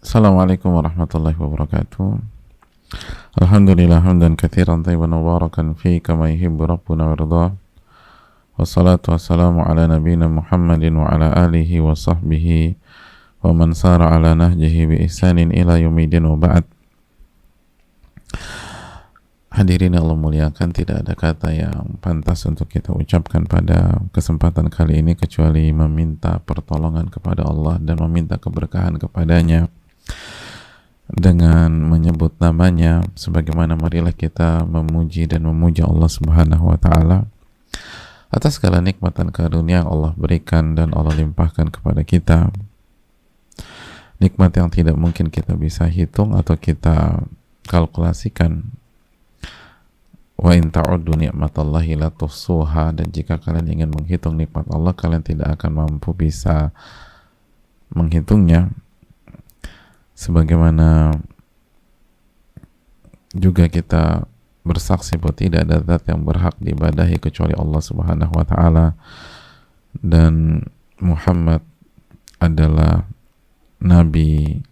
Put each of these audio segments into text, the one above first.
Assalamualaikum warahmatullahi wabarakatuh. Alhamdulillah hamdan katsiran thayyiban mubarakan fi kama yuhibbu rabbuna wa yarda. Wassalatu wassalamu ala nabiyyina Muhammadin wa ala alihi wa sahbihi wa man sara ala nahjihi bi ihsanin ila yaumil wa ba'd. Hadirin Allah muliakan, tidak ada kata yang pantas untuk kita ucapkan pada kesempatan kali ini kecuali meminta pertolongan kepada Allah dan meminta keberkahan kepadanya dengan menyebut namanya. Sebagaimana marilah kita memuji dan memuja Allah Subhanahu wa taala atas segala nikmat dan karunia yang Allah berikan dan Allah limpahkan kepada kita, nikmat yang tidak mungkin kita bisa hitung atau kita kalkulasikan. Wa in ta'uddu ni'matallahi la tuhsuha, dan jika kalian ingin menghitung nikmat Allah, kalian tidak akan mampu bisa menghitungnya. Sebagaimana juga kita bersaksi bahwa tidak ada zat yang berhak diibadahi kecuali Allah Subhanahu wa taala, dan Muhammad adalah nabi,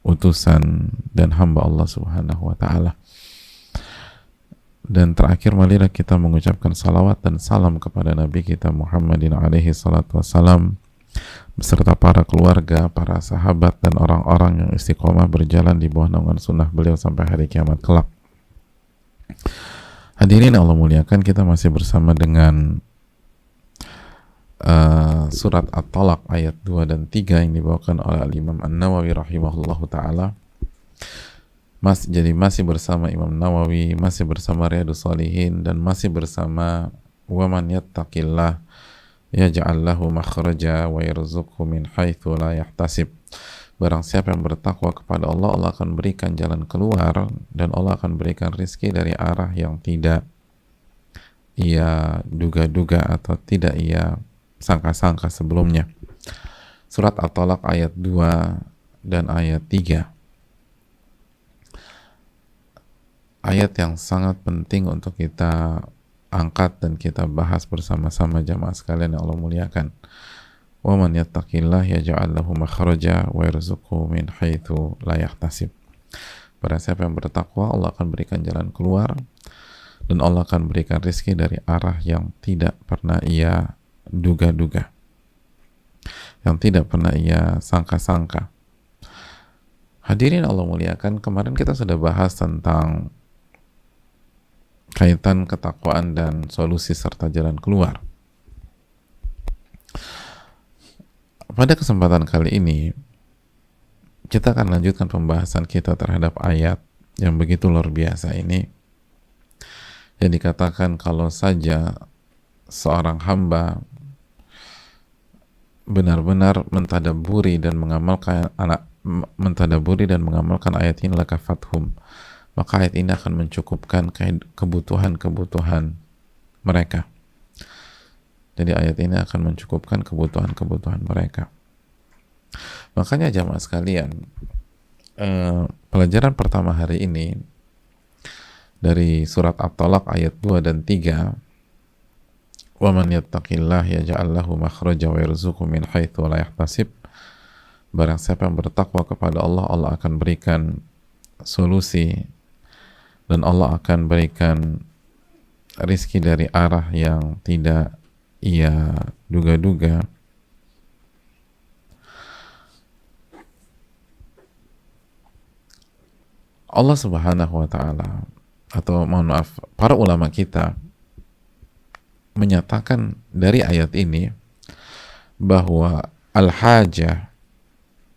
utusan dan hamba Allah Subhanahu wa taala. Dan terakhir marilah kita mengucapkan salawat dan salam kepada Nabi kita Muhammadin alaihi salatu wassalam beserta para keluarga, para sahabat dan orang-orang yang istiqomah berjalan di bawah naungan sunnah beliau sampai hari kiamat kelak. Hadirin Allah muliakan, kita masih bersama dengan surat At-Talaq ayat 2 dan 3 yang dibawakan oleh Al-Imam An-Nawawi rahimahullahu ta'ala. Jadi masih bersama Imam Nawawi, masih bersama Riyadhus Shalihin, dan masih bersama wa man yattaqillah yaj'al lahu makhraja wa yarzuqhu min haitsu la yahtasib. Barang siapa yang bertakwa kepada Allah, Allah akan berikan jalan keluar dan Allah akan berikan rizki dari arah yang tidak ia duga-duga atau tidak ia sangka-sangka sebelumnya. Surat At-Talaq ayat 2 dan ayat 3. Ayat yang sangat penting untuk kita angkat dan kita bahas bersama-sama jamaah sekalian yang Allah muliakan. Wa man yattaqillah yaj'al lahu makhraja wa yarzuqhu min haitsu la yahtasib. Barang siapa yang bertakwa, Allah akan berikan jalan keluar dan Allah akan berikan rizki dari arah yang tidak pernah ia duga-duga, yang tidak pernah ia sangka-sangka. Hadirin Allah muliakan, kemarin kita sudah bahas tentang kaitan ketakwaan dan solusi serta jalan keluar. Pada kesempatan kali ini kita akan lanjutkan pembahasan kita terhadap ayat yang begitu luar biasa ini, yang dikatakan kalau saja seorang hamba benar-benar mentadaburi dan mengamalkan ayat ini, lakafathum, maka ayat ini akan mencukupkan kebutuhan-kebutuhan mereka. Jadi ayat ini akan mencukupkan kebutuhan-kebutuhan mereka. Makanya jamaah sekalian, pelajaran pertama hari ini dari surat At-Talaq ayat 2 dan 3, wa man yattaqillah yaj'al lahu makhraja wa yarzuqhu min haitsu la yahtasib. Barang siapa yang bertakwa kepada Allah, Allah akan berikan solusi dan Allah akan berikan rizki dari arah yang tidak ia duga-duga. Allah Subhanahu wa ta'ala, atau mohon maaf, para ulama kita menyatakan dari ayat ini bahwa al-hajah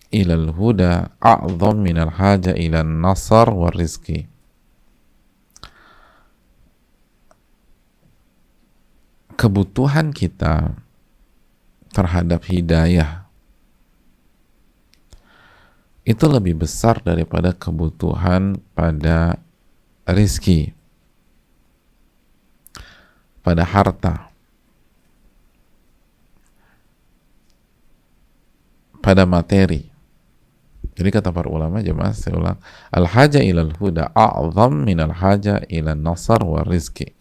ilal huda a'zam minal haja ilal nasar war rizki. Kebutuhan kita terhadap hidayah itu lebih besar daripada kebutuhan pada rizki, pada harta, pada materi. Jadi kata para ulama, jemaah saya ulang, al-haja ilal huda a'zam minal haja ilal nasar wa rizki.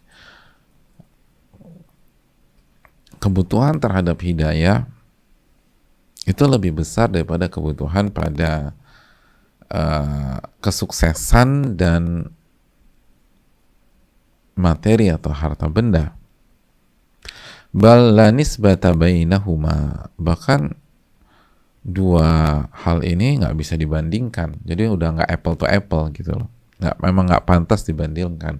Kebutuhan terhadap hidayah itu lebih besar daripada kebutuhan pada kesuksesan dan materi atau harta benda. Bal la nisbata bainahuma, bahkan dua hal ini nggak bisa dibandingkan. Jadi udah nggak apple to apple gitu loh. Memang nggak pantas dibandingkan.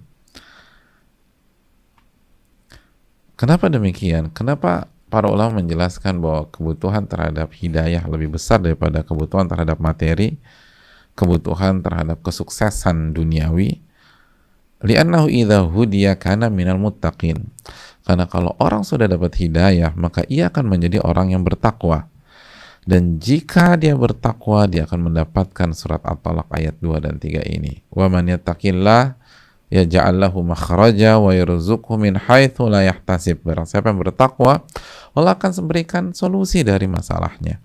Kenapa demikian? Kenapa para ulama menjelaskan bahwa kebutuhan terhadap hidayah lebih besar daripada kebutuhan terhadap materi, kebutuhan terhadap kesuksesan duniawi? Li'annahu idza hudiya kana minal muttaqin. Karena kalau orang sudah dapat hidayah, maka ia akan menjadi orang yang bertakwa. Dan jika dia bertakwa, dia akan mendapatkan surat At-Talaq ayat 2 dan 3 ini. Wa man yattaqillah yaj'al lahu makhraja wa yarzuqhu min haitsu la yahtasib. Barang siapa yang bertakwa, Allah akan memberikan solusi dari masalahnya.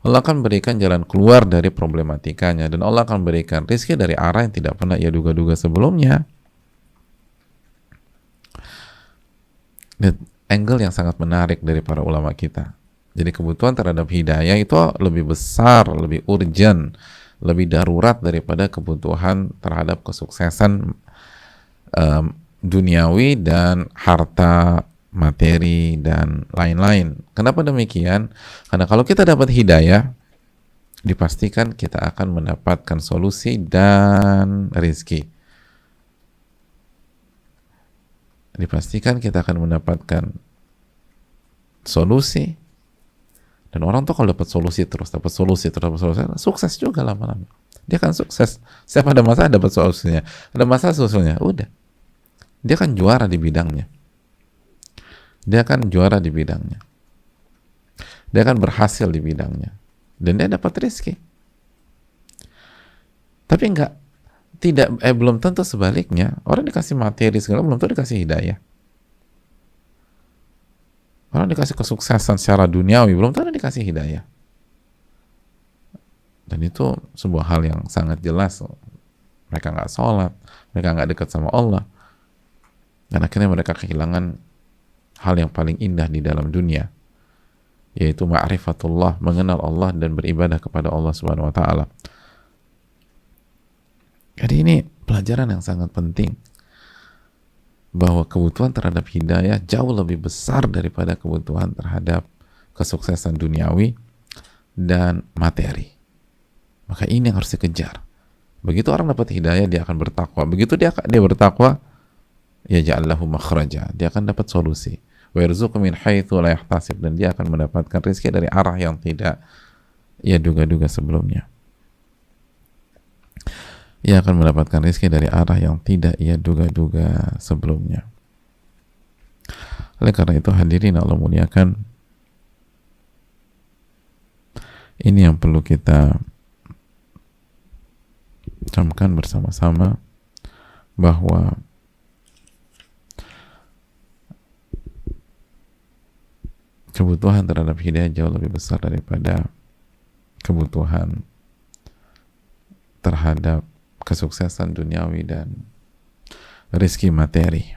Allah akan berikan jalan keluar dari problematikanya, dan Allah akan berikan rezeki dari arah yang tidak pernah ia duga-duga sebelumnya. Dan angle yang sangat menarik dari para ulama kita. Jadi kebutuhan terhadap hidayah itu lebih besar, lebih urgent, lebih darurat daripada kebutuhan terhadap kesuksesan duniawi dan harta, materi, dan lain-lain. Kenapa demikian? Karena kalau kita dapat hidayah, dipastikan kita akan mendapatkan solusi dan rezeki. Dipastikan kita akan mendapatkan solusi. Dan orang tuh kalau dapat solusi terus, sukses juga lama-lama. Dia kan sukses. Setiap ada masalah dapat solusinya. Ada masalah solusinya, udah. Dia kan juara di bidangnya. Dia kan juara di bidangnya. Dia kan berhasil di bidangnya. Dan dia dapat rezeki. Tapi belum tentu sebaliknya. Orang dikasih materi segala, belum tentu dikasih hidayah. Orang dikasih kesuksesan secara duniawi, belum tentu dikasih hidayah. Dan itu sebuah hal yang sangat jelas. Mereka nggak sholat, mereka nggak dekat sama Allah. Dan akhirnya mereka kehilangan hal yang paling indah di dalam dunia, yaitu ma'rifatullah, mengenal Allah dan beribadah kepada Allah Subhanahu wa Ta'ala. Jadi ini pelajaran yang sangat penting, bahwa kebutuhan terhadap hidayah jauh lebih besar daripada kebutuhan terhadap kesuksesan duniawi dan materi. Maka ini yang harus dikejar. Begitu orang dapat hidayah, dia akan bertakwa. Begitu dia bertakwa, ya ja'allahu makhraja, dia akan dapat solusi. Wa yarzuqhu min haitsu la yahtasib, dan dia akan mendapatkan rezeki dari arah yang tidak ia duga-duga sebelumnya. Ia akan mendapatkan rezeki dari arah yang tidak ia duga-duga sebelumnya. Oleh karena itu, hadirin Allah muliakan, ini yang perlu kita camkan bersama-sama, bahwa kebutuhan terhadap hidayah jauh lebih besar daripada kebutuhan terhadap kesuksesan duniawi dan rezeki materi.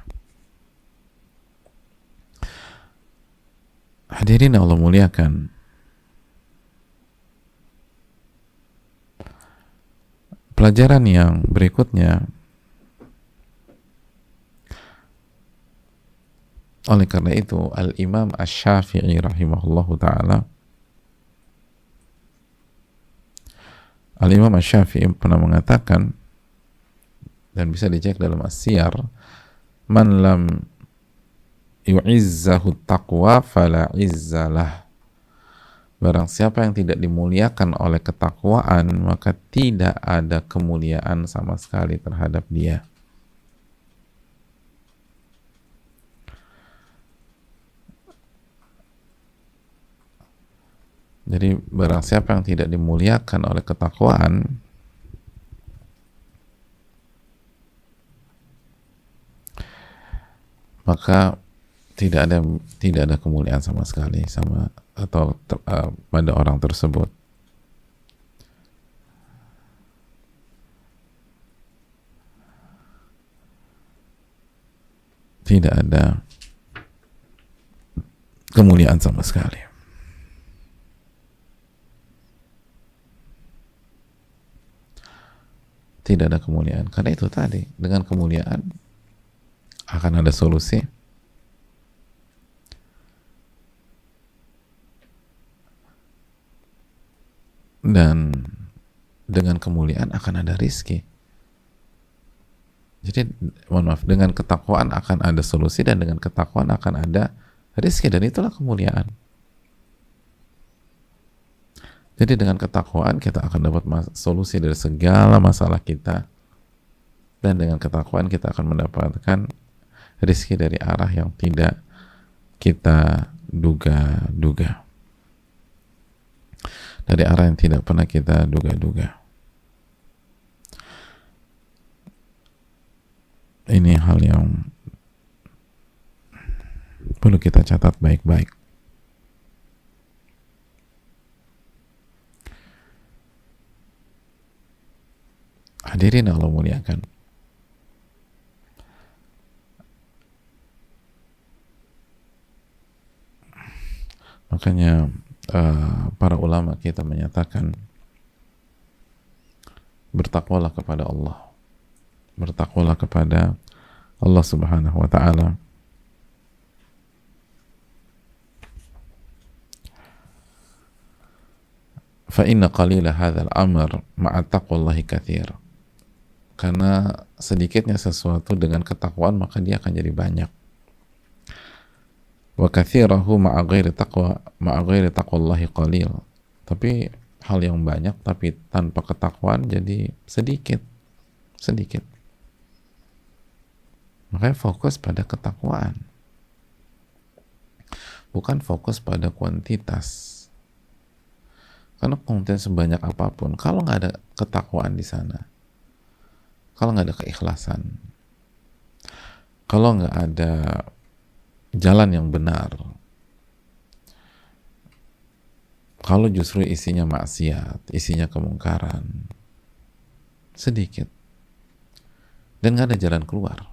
Hadirin Allah muliakan, pelajaran yang berikutnya, oleh karena itu Al-Imam Asy-Syafi'i rahimahullahu ta'ala, Al-Imam Asy-Syafi'i pernah mengatakan, dan bisa dicek dalam As-Siyar, man lam yu'izzahu taqwa fala izzalah. Barang siapa yang tidak dimuliakan oleh ketakwaan, maka tidak ada kemuliaan sama sekali terhadap dia. Jadi barang siapa yang tidak dimuliakan oleh ketakwaan, maka tidak ada kemuliaan sama sekali pada orang tersebut. Tidak ada kemuliaan sama sekali. tidak ada kemuliaan. Karena itu tadi, dengan kemuliaan akan ada solusi, dan dengan kemuliaan akan ada rizki. Jadi mohon maaf, dengan ketakwaan akan ada solusi, dan dengan ketakwaan akan ada rizki, dan itulah kemuliaan. Jadi dengan ketakwaan kita akan dapat solusi dari segala masalah kita, dan dengan ketakwaan kita akan mendapatkan rizki dari arah yang tidak kita duga-duga, dari arah yang tidak pernah kita duga-duga. Ini hal yang perlu kita catat baik-baik. Hadirin Allah muliakan, makanya para ulama kita menyatakan bertakwalah kepada Allah, bertakwalah kepada Allah Subhanahu wa ta'ala, fa inna qalila hadzal amr ma'a taqwallahi katsir. Karena sedikitnya sesuatu dengan ketakwaan maka dia akan jadi banyak. Wa katsirahu ma'a ghairi taqwallahi qalil. Tapi hal yang banyak tapi tanpa ketakwaan jadi sedikit. Makanya fokus pada ketakwaan, bukan fokus pada kuantitas. Karena konten sebanyak apapun, kalau nggak ada ketakwaan di sana, kalau nggak ada keikhlasan, kalau nggak ada jalan yang benar, kalau justru isinya maksiat, isinya kemungkaran, sedikit, dan nggak ada jalan keluar,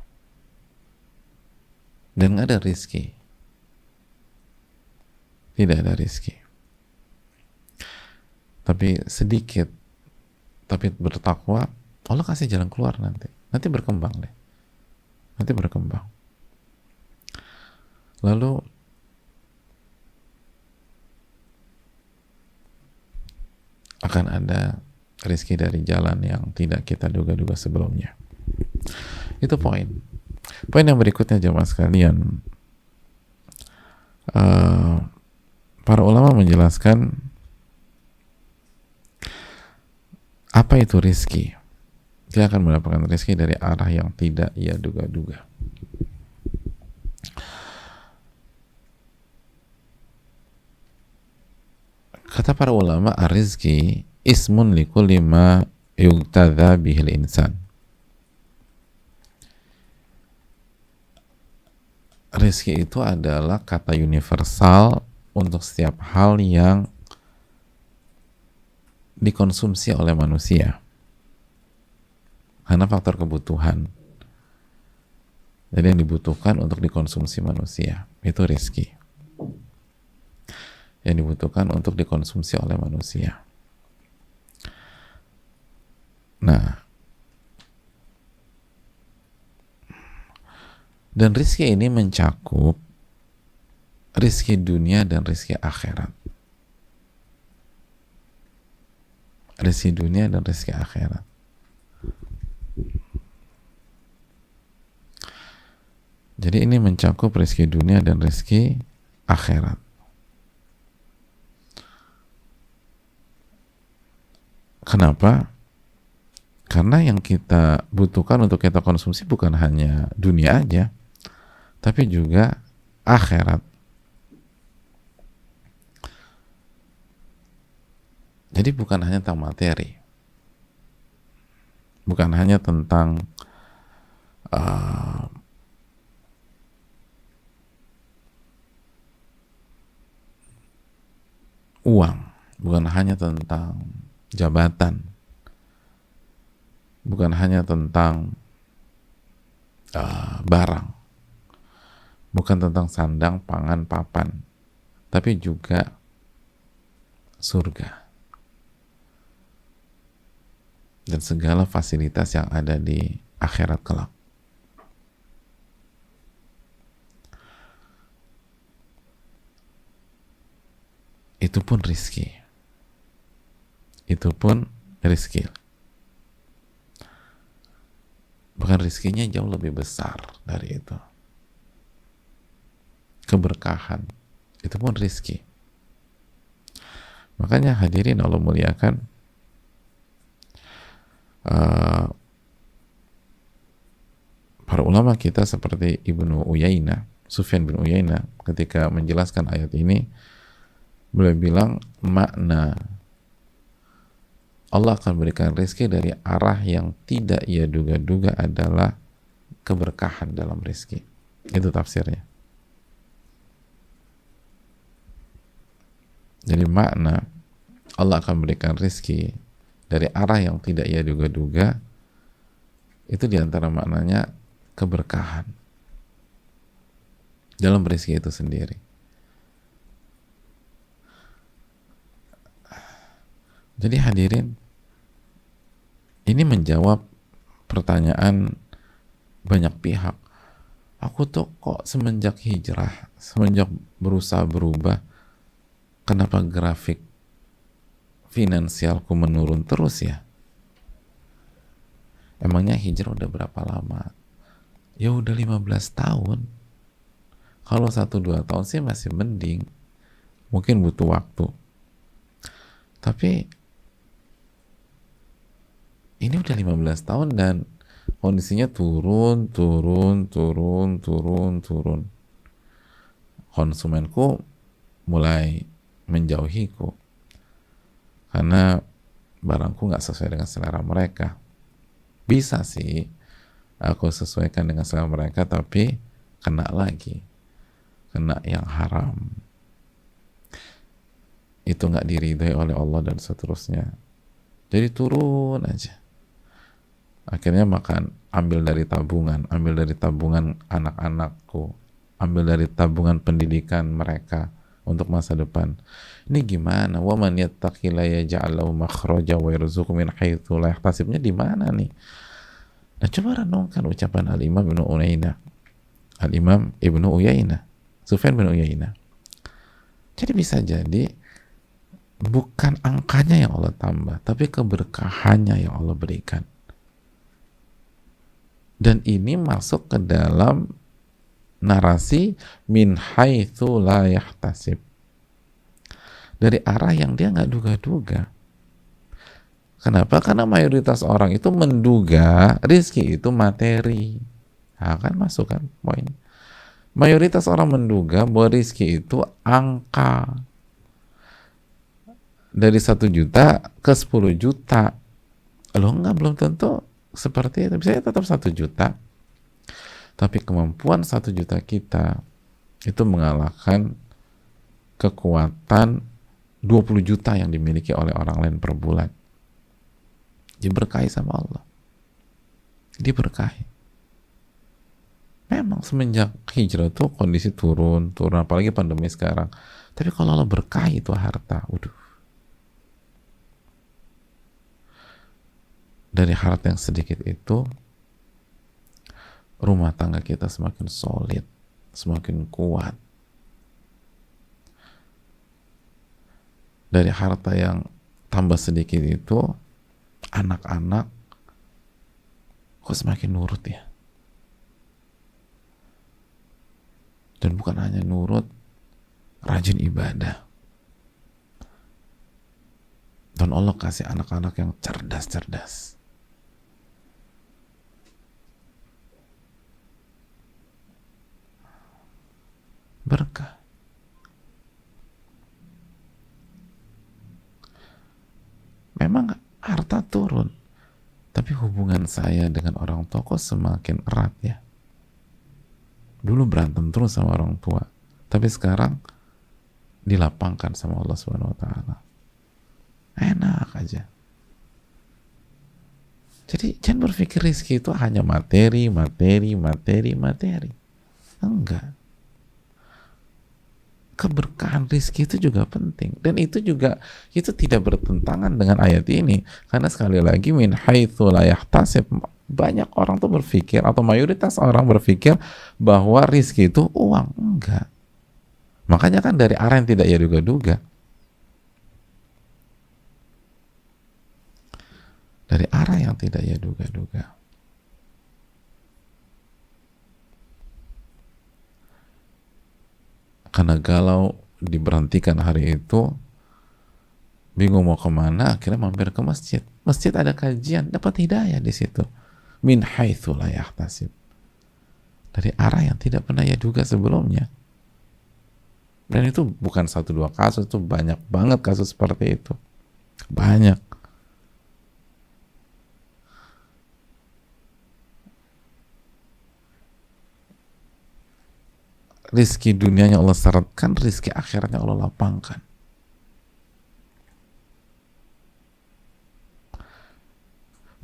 dan nggak ada rizki, tidak ada rizki. Tapi sedikit, tapi bertakwa, Allah kasih jalan keluar nanti berkembang deh, nanti berkembang. Lalu akan ada rizki dari jalan yang tidak kita duga-duga sebelumnya. Itu poin yang berikutnya jemaah sekalian. Para ulama menjelaskan apa itu rizki. Dia akan mendapatkan rizki dari arah yang tidak ia duga-duga. Kata para ulama, ar-rizki ismun likulli ma yugtadha bihil insan. Rizki itu adalah kata universal untuk setiap hal yang dikonsumsi oleh manusia karena faktor kebutuhan. Jadi yang dibutuhkan untuk dikonsumsi manusia itu rizki, yang dibutuhkan untuk dikonsumsi oleh manusia. Nah, dan rizki ini mencakup rizki dunia dan rizki akhirat. Rizki dunia dan rizki akhirat. Jadi ini mencakup rizki dunia dan rizki akhirat. Kenapa? Karena yang kita butuhkan untuk kita konsumsi bukan hanya dunia aja, tapi juga akhirat. Jadi bukan hanya tentang materi, bukan hanya tentang uang, bukan hanya tentang jabatan, bukan hanya tentang barang, bukan tentang sandang, pangan, papan, tapi juga surga. dan segala fasilitas yang ada di akhirat kelak. Itu pun rizki. Itu pun rizki. Bahkan rizkinya jauh lebih besar dari itu. Keberkahan. Itu pun rizki. Makanya hadirin Allah muliakan, para ulama kita seperti Ibnu Uyainah, Sufyan bin Uyainah, ketika menjelaskan ayat ini, beliau bilang makna Allah akan berikan rezeki dari arah yang tidak ia duga-duga adalah keberkahan dalam rezeki. Itu tafsirnya. Jadi makna Allah akan berikan rezeki dari arah yang tidak ia duga-duga, itu diantara maknanya keberkahan dalam rezeki itu sendiri. Jadi hadirin, ini menjawab pertanyaan banyak pihak. Aku tuh kok semenjak hijrah, semenjak berusaha berubah, kenapa grafik finansialku menurun terus ya? Emangnya hijrah udah berapa lama? Ya udah 15 tahun. Kalau 1-2 tahun sih masih mending. Mungkin butuh waktu. Tapi ini udah 15 tahun dan kondisinya turun. Konsumenku mulai menjauhiku karena barangku nggak sesuai dengan selera mereka. Bisa sih aku sesuaikan dengan selera mereka, tapi kena yang haram. Itu nggak diridhai oleh Allah dan seterusnya. Jadi turun aja. Akhirnya ambil dari tabungan anak-anakku, ambil dari tabungan pendidikan mereka untuk masa depan. Ini gimana? Wa man yattaqillaha yaj'al lahu makhraja wa yarzuqhu min haitsu la yahtasibnya di mana nih? Nah, coba renungkan ucapan Al-Imam Ibnu Uyainah, Sufyan bin Uyainah. Jadi bisa jadi bukan angkanya yang Allah tambah, tapi keberkahannya yang Allah berikan. Dan ini masuk ke dalam narasi min haitsu la yahtasib, dari arah yang dia nggak duga-duga. Kenapa? Karena mayoritas orang itu menduga rezeki itu materi. Nah, kan masuk kan poin. Mayoritas orang menduga bahwa rezeki itu angka. Dari 1 juta ke 10 juta. Loh enggak, belum tentu seperti itu. Bisa tetap 1 juta. Tapi kemampuan 1 juta kita itu mengalahkan kekuatan 20 juta yang dimiliki oleh orang lain per bulan. Diberkahi sama Allah. Diberkahi. Memang semenjak hijrah tuh kondisi turun, apalagi pandemi sekarang. Tapi kalau Allah berkahi itu harta, dari harta yang sedikit itu, rumah tangga kita semakin solid, semakin kuat. Dari harta yang tambah sedikit itu, anak-anak kok semakin nurut ya. Dan bukan hanya nurut, rajin ibadah. Dan Allah kasih anak-anak yang cerdas-cerdas. Berkah. Memang harta turun, tapi hubungan saya dengan orang tua kok semakin erat ya. Dulu berantem terus sama orang tua, tapi sekarang dilapangkan sama Allah Subhanahu wa taala. Enak aja. Jadi jangan berpikir rezeki itu hanya materi. Enggak. keberkahan rizki itu juga penting, dan itu juga itu tidak bertentangan dengan ayat ini, karena sekali lagi min haitsu la yahtasib, banyak orang tuh berpikir atau mayoritas orang berpikir bahwa rizki itu uang. Enggak, makanya kan dari arah yang tidak ia duga-duga, dari arah yang tidak ia duga-duga. Karena galau diberhentikan hari itu, bingung mau kemana, akhirnya mampir ke masjid. Masjid ada kajian, dapat hidayah di situ. Min haitsu la yahtasib, dari arah yang tidak pernah ia duga sebelumnya. Dan itu bukan satu dua kasus, itu banyak banget kasus seperti itu. Banyak. Rizki dunianya Allah syaratkan, rizki akhiratnya Allah lapangkan.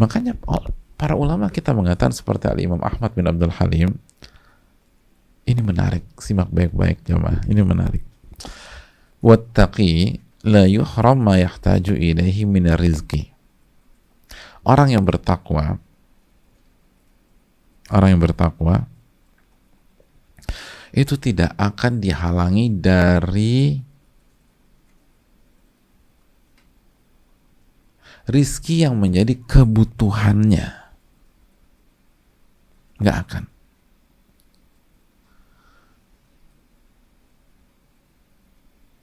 Makanya para ulama kita mengatakan seperti Al-Imam Ahmad bin Abdul Halim, ini menarik, simak baik-baik jamaah, ini menarik. Wattaqi la yuhram ma yahtaju ilaihi min rizki. Orang yang bertakwa itu tidak akan dihalangi dari rizki yang menjadi kebutuhannya. Nggak akan.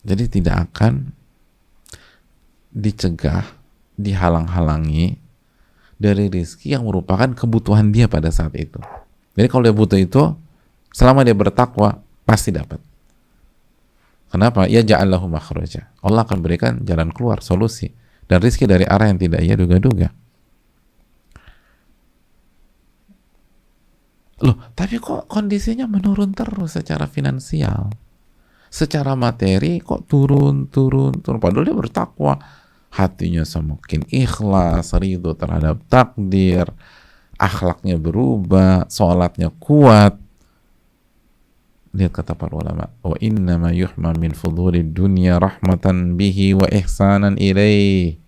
Jadi tidak akan dicegah, dihalang-halangi dari rizki yang merupakan kebutuhan dia pada saat itu. Jadi kalau dia butuh itu, selama dia bertakwa, pasti dapat. Kenapa? Ya ja'allahu makhraja. Allah akan berikan jalan keluar, solusi. Dan rizki dari arah yang tidak ia duga-duga. Loh, tapi kok kondisinya menurun terus secara finansial? Secara materi kok turun. Padahal dia bertakwa. Hatinya semakin ikhlas, ridho terhadap takdir, akhlaknya berubah, sholatnya kuat. Lihat kata para ulama, wa innama yuhma min fudulid dunya rahmatan bihi wa ihsanan ilaih.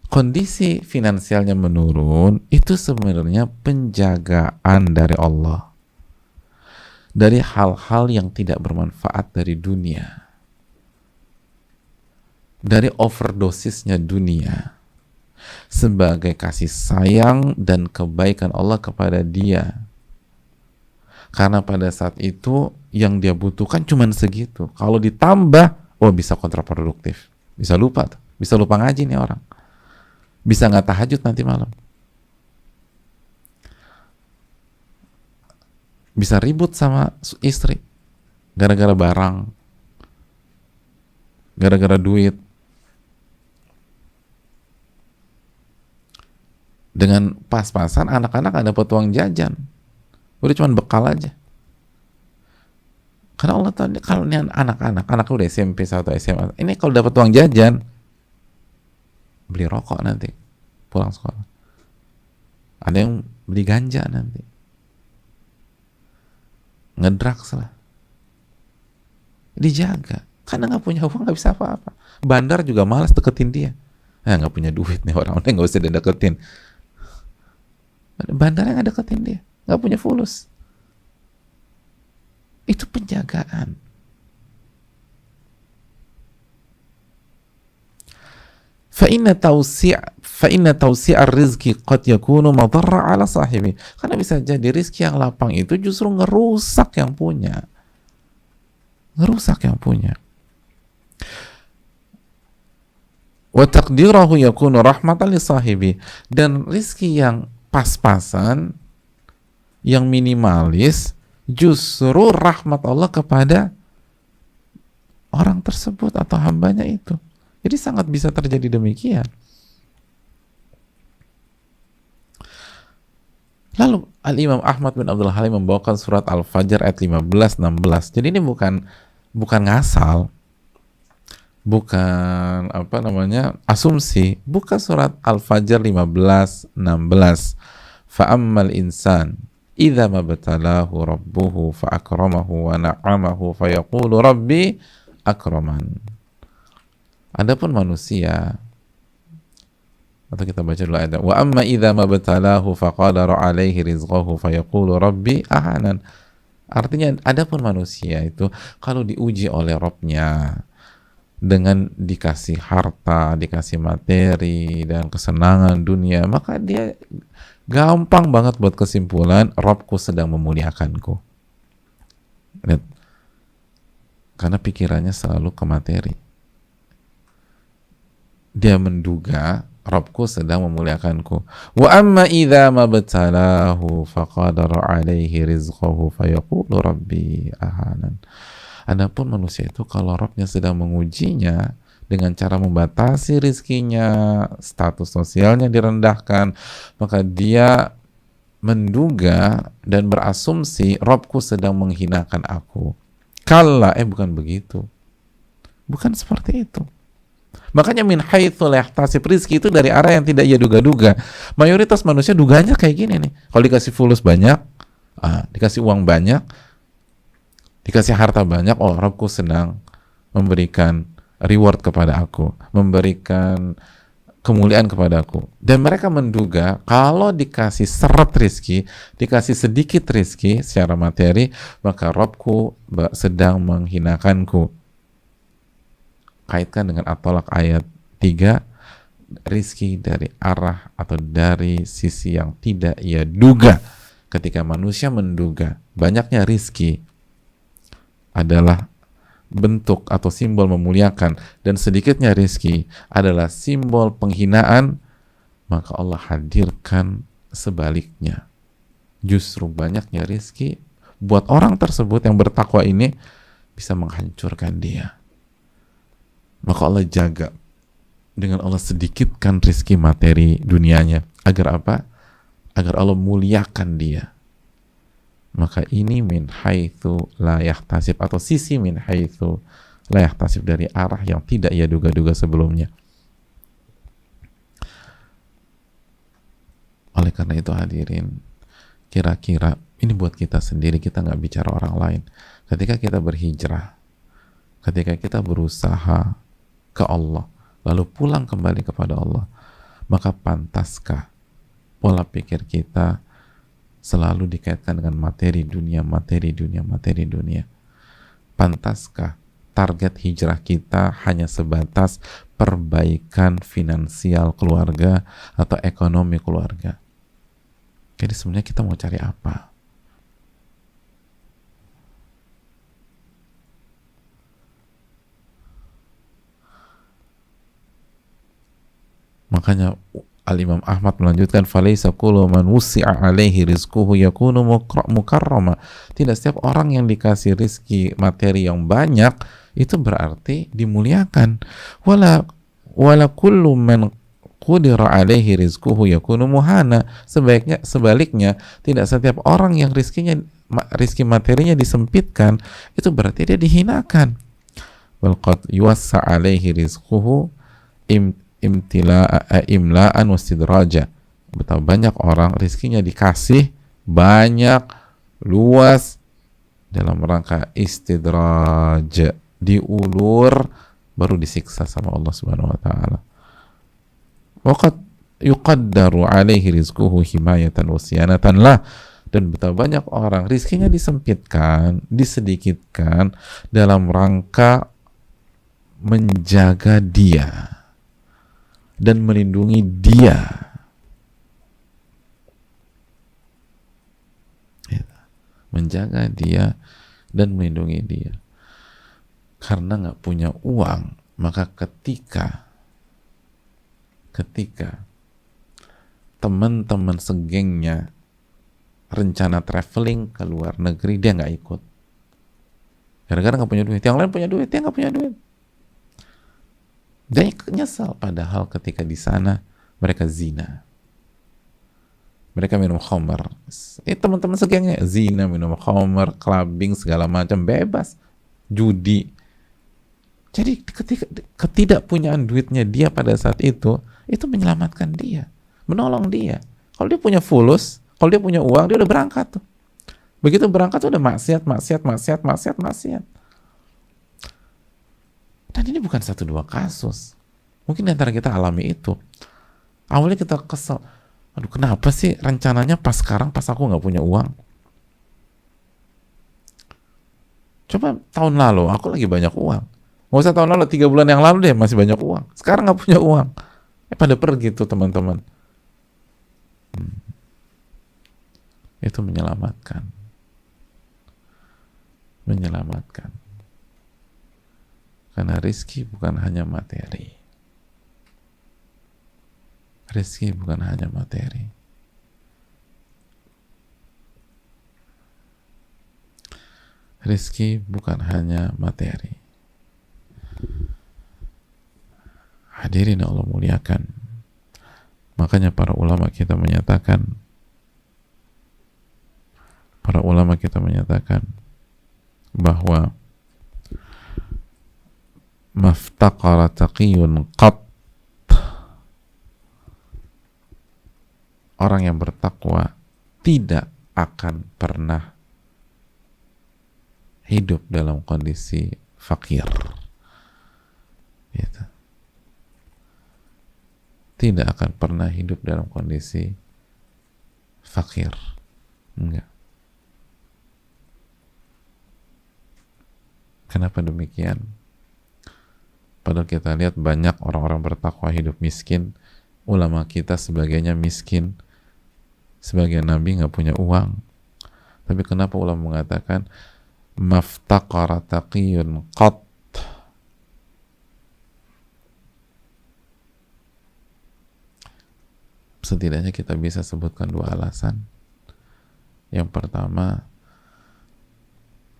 Kondisi finansialnya menurun itu sebenarnya penjagaan dari Allah dari hal-hal yang tidak bermanfaat dari dunia, dari overdosisnya dunia, sebagai kasih sayang dan kebaikan Allah kepada dia. Karena pada saat itu yang dia butuhkan cuma segitu. Kalau ditambah, bisa kontraproduktif. Bisa lupa ngaji nih orang. Bisa nggak tahajud nanti malam. Bisa ribut sama istri. Gara-gara barang. Gara-gara duit. Dengan pas-pasan anak-anak ada dapat uang jajan. Udah cuma bekal aja. Karena Allah tahu kalau ini anak udah SMP atau SMA, ini kalau dapat uang jajan, beli rokok nanti pulang sekolah. Ada yang beli ganja nanti, ngedrags lah. Dijaga. Karena nggak punya uang nggak bisa apa-apa. Bandar juga malas deketin dia. Nggak punya duit nih orang, udah nggak usah deketin. Bandarnya nggak deketin dia. Nggak punya fulus. Itu penjagaan. Fa'inna tawsi'ar rizki qad yakunu madarra ala sahibi. Karena bisa jadi rizki yang lapang itu justru ngerusak yang punya. Wa taqdirahu yakunu rahmatan li sahibi. Dan rizki yang pas-pasan, yang minimalis, justru rahmat Allah kepada orang tersebut atau hambanya itu. Jadi sangat bisa terjadi demikian. Lalu Al-Imam Ahmad bin Abdul Halim membawakan surat Al-Fajr ayat 15-16. Jadi ini bukan ngasal, bukan asumsi. Buka surat Al-Fajr 15-16. Fa'ammal insan idza mabtalahu rabbuhu fa akramahu wa na'amahu fa yaqulu rabbi akraman. Adapun manusia, atau kita baca dulu ayat, wa amma idza mabtalahu faqadara alaihi rizqahu fa yaqulu rabbi ahanan. Artinya adapun manusia itu kalau diuji oleh Rabb-nya dengan dikasih harta, dikasih materi dan kesenangan dunia, maka dia gampang banget buat kesimpulan Rabbku sedang memuliakanku. Lihat. Karena pikirannya selalu ke materi. Dia menduga Rabbku sedang memuliakanku. Wa amma idza mabtalahu faqadara alaihi rizqahu fayaqulu rabbi ahanan. Adapun manusia itu kalau Rabbnya sedang mengujinya dengan cara membatasi rizkinya, status sosialnya direndahkan, maka dia menduga dan berasumsi Rabbku sedang menghinakan aku. Kalla, bukan begitu. Bukan seperti itu. Makanya min haitsu la yahtasib, rizki itu dari arah yang tidak ia duga-duga. Mayoritas manusia duganya kayak gini nih. Kalau dikasih fulus banyak, dikasih uang banyak, dikasih harta banyak, oh Rabbku sedang memberikan reward kepada aku, memberikan kemuliaan kepada aku. Dan mereka menduga kalau dikasih seret rizki, dikasih sedikit rizki secara materi, maka Rabbku sedang menghinakanku. Kaitkan dengan At-Tolak ayat 3, rizki dari arah atau dari sisi yang tidak ia duga. Ketika manusia menduga banyaknya rizki adalah bentuk atau simbol memuliakan dan sedikitnya rizki adalah simbol penghinaan, maka Allah hadirkan sebaliknya. Justru banyaknya rizki buat orang tersebut yang bertakwa ini bisa menghancurkan dia. Maka Allah jaga dengan Allah sedikitkan rizki materi dunianya. Agar apa? Agar Allah muliakan dia. Maka ini min haitsu la yahtasib, atau sisi min haitsu la yahtasib, dari arah yang tidak ia duga-duga sebelumnya. Oleh karena itu hadirin, kira-kira ini buat kita sendiri, kita nggak bicara orang lain. Ketika kita berhijrah, ketika kita berusaha ke Allah, lalu pulang kembali kepada Allah, maka pantaskah pola pikir kita selalu dikaitkan dengan materi dunia, materi dunia, materi dunia? Pantaskah target hijrah kita hanya sebatas perbaikan finansial keluarga atau ekonomi keluarga? Jadi sebenarnya kita mau cari apa? Makanya Al-Imam Ahmad melanjutkan, falaisa kullu man wusi'a alaihi rizquhu yakunu mukarrama. Tidak setiap orang yang dikasih rizki materi yang banyak itu berarti dimuliakan. Wala kullu man qudira alaihi rizquhu yakunu muhana. Sebaliknya, tidak setiap orang yang rizki materinya disempitkan itu berarti dia dihinakan. Wal qad yuwassa alaihi rizquhu imla'an wastidraja. Betapa banyak orang rizkinya dikasih banyak, luas, dalam rangka istidraj, diulur, baru disiksa sama Allah Subhanahu wa taala. Waqad yuqaddaru alaihi rizquhu himayatan wasyanatan lah. Dan betapa banyak orang rizkinya disempitkan, disedikitkan dalam rangka menjaga dia dan melindungi dia. Menjaga dia dan melindungi dia. Karena nggak punya uang, maka ketika teman-teman segengnya rencana traveling ke luar negeri, dia nggak ikut. Gara-gara nggak punya duit. Yang lain punya duit, dia nggak punya duit. Dia nyesal, padahal ketika di sana mereka zina, mereka minum khamar. Teman-teman segengnya zina, minum khamar, clubbing, segala macam, bebas, judi. Jadi ketika ketidakpunyaan duitnya dia pada saat itu menyelamatkan dia, menolong dia. Kalau dia punya fulus, Kalau dia punya uang, dia udah berangkat tuh. Begitu berangkat tuh udah maksiat. Dan ini bukan satu dua kasus. Mungkin di antara kita alami itu. Awalnya kita kesel, aduh kenapa sih rencananya pas sekarang pas aku nggak punya uang. Coba tahun lalu aku lagi banyak uang. Nggak usah tahun lalu, 3 bulan yang lalu deh masih banyak uang. Sekarang nggak punya uang. Pada pergi tuh teman-teman. Itu menyelamatkan. Karena rizki bukan hanya materi. Rizki bukan hanya materi. Rizki bukan hanya materi. Hadirin Allah muliakan. Makanya para ulama kita menyatakan bahwa maftaqara taqiyun qat, orang yang bertakwa tidak akan pernah hidup dalam kondisi fakir, gitu. Tidak akan pernah hidup dalam kondisi fakir, enggak. Kenapa demikian? Padahal kita lihat banyak orang-orang bertakwa hidup miskin, ulama kita sebagainya miskin, sebagian nabi nggak punya uang. Tapi kenapa ulama mengatakan maftaqara taqiyun qat? Setidaknya kita bisa sebutkan 2 alasan. Yang pertama,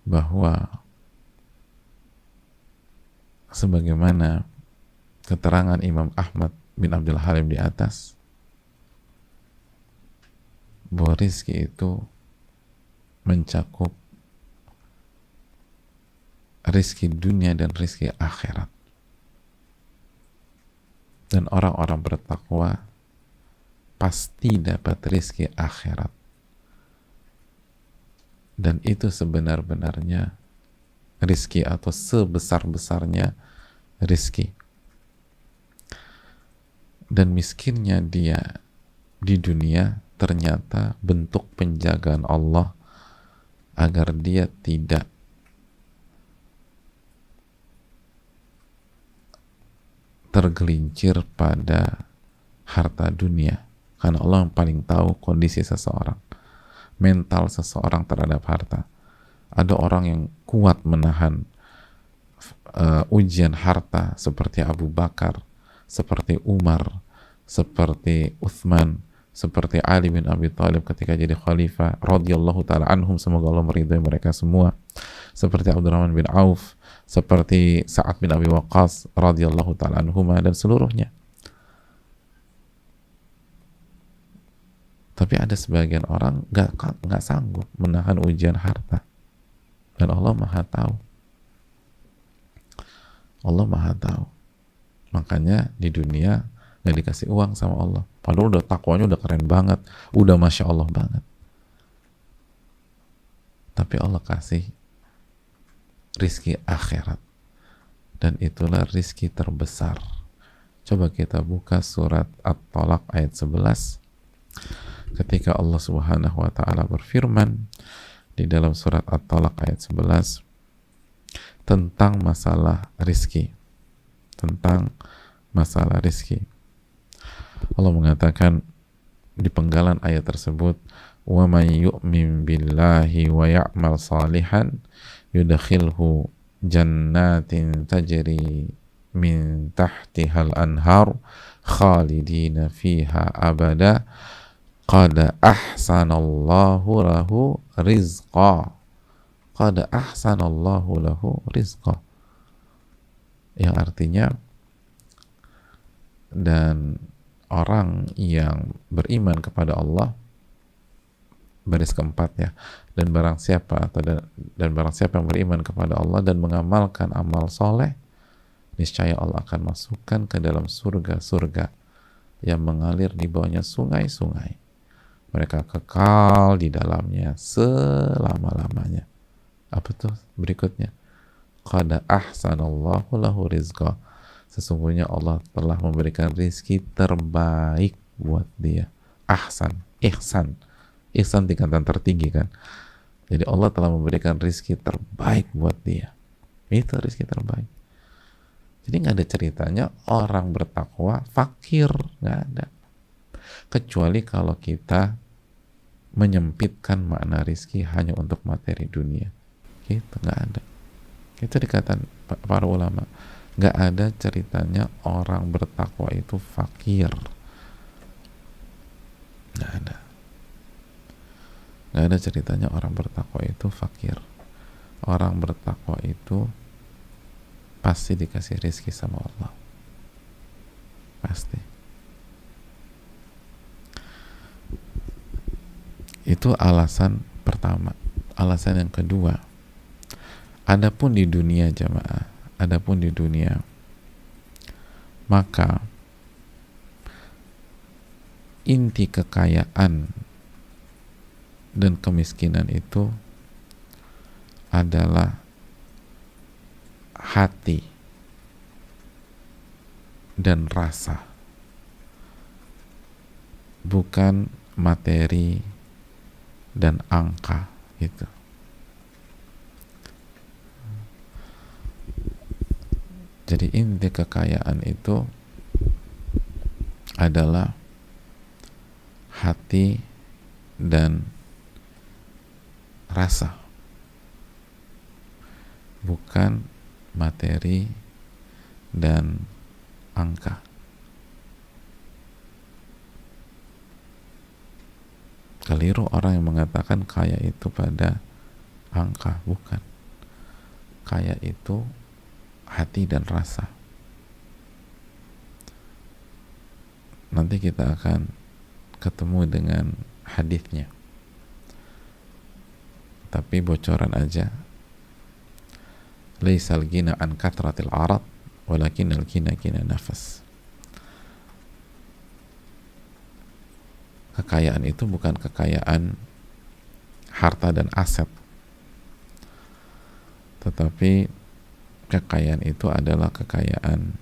bahwa sebagaimana keterangan Imam Ahmad bin Abdul Halim di atas, bahwa rizki itu mencakup rizki dunia dan rizki akhirat. Dan orang-orang bertakwa pasti dapat rizki akhirat. Dan itu sebenar-benarnya rizki atau sebesar-besarnya rizki. Dan miskinnya dia di dunia ternyata bentuk penjagaan Allah agar dia tidak tergelincir pada harta dunia, karena Allah yang paling tahu kondisi seseorang, mental seseorang terhadap harta. Ada orang yang kuat menahan ujian harta seperti Abu Bakar, seperti Umar, seperti Uthman, seperti Ali bin Abi Thalib ketika jadi khalifah radhiyallahu taala anhum, semoga Allah meridhai mereka semua, seperti Abdurrahman bin Auf, seperti Sa'ad bin Abi Waqqas radhiyallahu taala anhuma, dan seluruhnya. Tapi ada sebagian orang nggak sanggup menahan ujian harta, dan Allah Maha tahu. Allah Maha tahu. Makanya di dunia nggak dikasih uang sama Allah, padahal udah takwanya udah keren banget, udah masya Allah banget. Tapi Allah kasih rizki akhirat, dan itulah rizki terbesar. Coba kita buka surat At-Talaq ayat 11, ketika Allah Subhanahu wa ta'ala berfirman di dalam surat At-Talaq ayat 11 tentang masalah rizki. Allah mengatakan di penggalan ayat tersebut, wa may yu'min billahi wa ya'mal salihan yudkhilhu jannatin tajri min tahtihal anhar khalidina fiha abada qad ahsanallahu lahu rizqa. Qad ahsanallahu lahu rizqa, yang artinya, dan orang yang beriman kepada Allah, baris keempat ya, dan barang siapa yang beriman kepada Allah dan mengamalkan amal soleh, niscaya Allah akan masukkan ke dalam surga-surga yang mengalir di bawahnya sungai-sungai. mereka kekal di dalamnya selama-lamanya. Apa tuh berikutnya? Qad ahsanallahu lahu rizqa. Sesungguhnya Allah telah memberikan rizki terbaik buat dia. Ahsan, ihsan. Ihsan tingkatan tertinggi kan. Jadi Allah telah memberikan rizki terbaik buat dia. Itu rizki terbaik. Jadi nggak ada ceritanya orang bertakwa fakir, nggak ada. Kecuali kalau kita menyempitkan makna rizki hanya untuk materi dunia, gitu nggak ada. Itu dikatakan para ulama, nggak ada ceritanya orang bertakwa itu fakir, nggak ada. Nggak ada ceritanya orang bertakwa itu fakir. Orang bertakwa itu pasti dikasih rizki sama Allah, pasti. Itu alasan pertama. Alasan yang kedua, adapun di dunia jamaah, adapun di dunia, maka inti kekayaan dan kemiskinan itu adalah hati dan rasa, bukan materi dan angka itu. Jadi inti kekayaan itu adalah hati dan rasa, bukan materi dan angka. Keliru orang yang mengatakan kaya itu pada angka, bukan. Kaya itu hati dan rasa. Nanti kita akan ketemu dengan hadisnya. Tapi bocoran aja. Laisal ghina an kathratil arad walakinnal ghina ghina nafas. Kekayaan itu bukan kekayaan harta dan aset, tetapi kekayaan itu adalah kekayaan